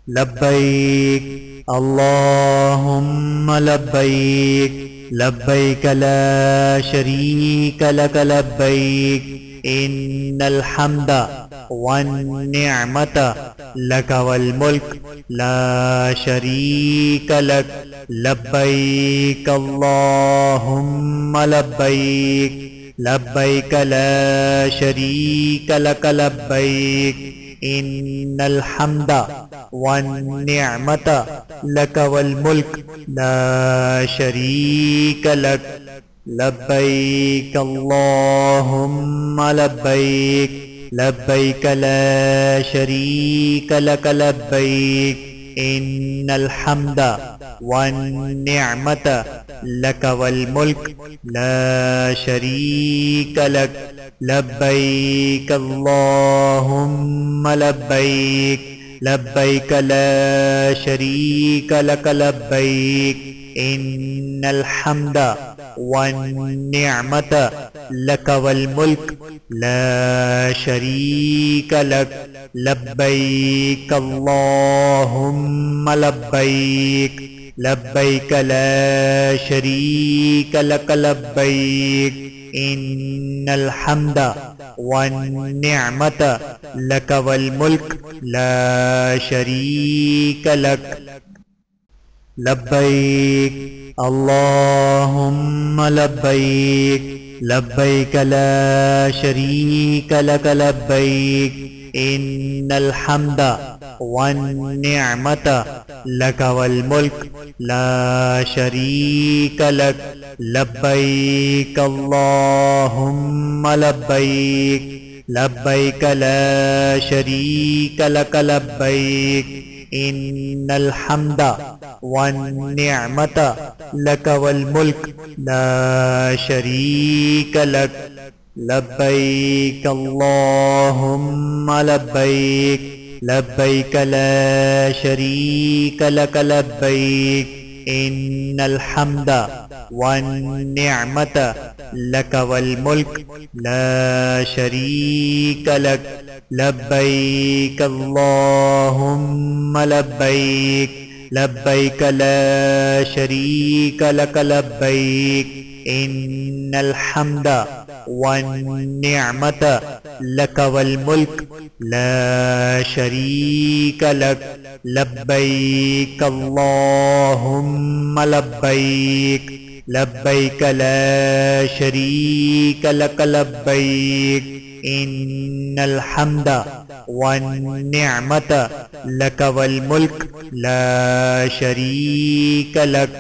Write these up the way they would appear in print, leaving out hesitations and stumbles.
لبيك اللهم لبيك لبيك لا شريك لك لبيك إن الحمد والنعمة لك والملك لا شريك لك لبيك اللهم لبيك لبيك لا شريك لك لبيك إن الحمد والنعمة لك والملك لا شريك لك لبيك اللهم لبيك لبيك لا شريك لك لبيك إن الحمد والنعمة لك والملك لا شريك لك لبيك اللهم لبيك لبيك لا شريك لك لبيك إن الحمد والنعمة لك والملك لا شريك لك لبيك اللهم لبيك لبيك لا شريك لك لبيك إن الحمد والنعمة لك والملك لا شريك لك لبيك اللهم لبيك لبيك لا شريك لك لبيك إن الحمد والنعمة لك والملك لا شريك لك لبيك اللهم لبيك لبيك لا شريك لك لبيك إن الحمد والنعمة لك والملك لا شريك لك لبيك اللهم لبيك لبيك لا شريك لك لبيك إن الحمد والنعمة لك والملك لا شريك لك لبيك اللهم لبيك لبيك لا شريك لك لبيك إن الحمد والنعمة لك والملك لا شريك لك لبيك اللهم لبيك لبيك لا شريك لك لبيك إن الحمد والنعمة لك والملك لا شريك لك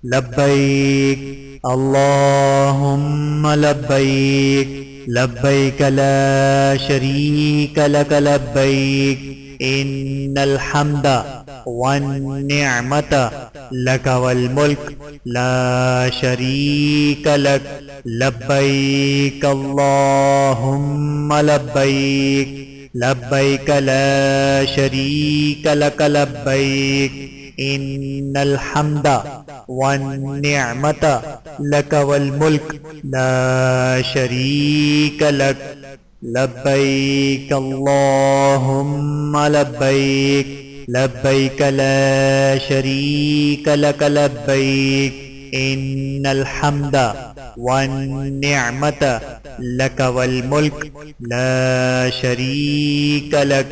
لبيك اللهم لبيك لبيك لا شريك لك لبيك إن الحمد والنعمة لك والملك لا شريك لك لبيك اللهم لبيك لبيك لا شريك لك لبيك إن الحمد والنعمة لك والملك لا شريك لك لبيك اللهم لبيك لبيك لا شريك لك لبيك إن الحمد والنعمة لك والملك لا شريك لك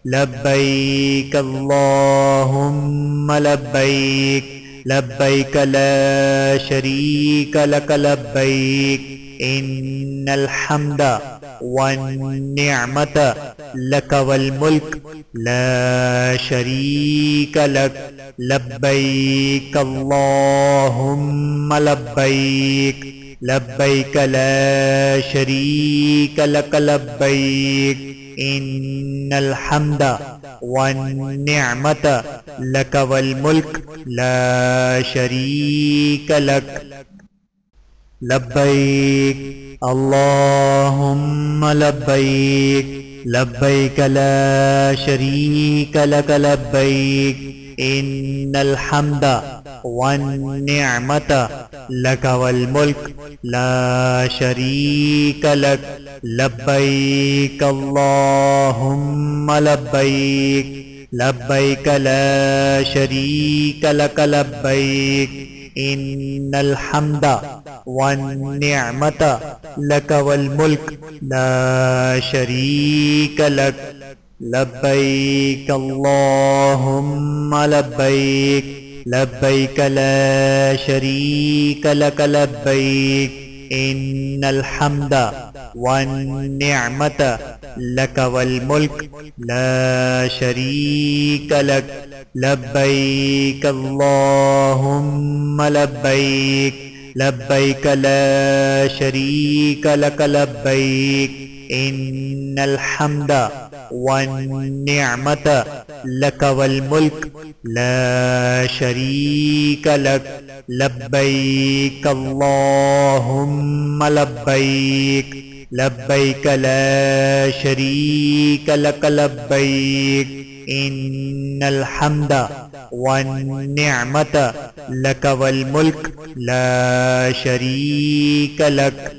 لبيك اللهم لبيك لبيك لا شريك لك لبيك إن الحمد والنعمة لك والملك لا شريك لك لبيك اللهم لبيك لبيك لا شريك لك لبيك إن الحمد والنعمة لك والملك لا شريك لك لبيك اللهم لبيك لبيك لا شريك لك لبيك إن الحمد والنعمة لك والملك لا شريك لك لبيك اللهم لبيك لبيك لا شريك لك لبيك إن الحمد والنعمة لك والملك لا شريك لك لبيك اللهم لبيك لبيك لا شريك لك لبيك إن الحمد والنعمة لك والملك لا شريك لك لبيك اللهم لبيك لبيك لا شريك لك لبيك إن الحمد والنعمة لك والملك لا شريك لك لبيك اللهم لبيك لبيك لا شريك لك لبيك إن الحمد والنعمة لك والملك لا شريك لك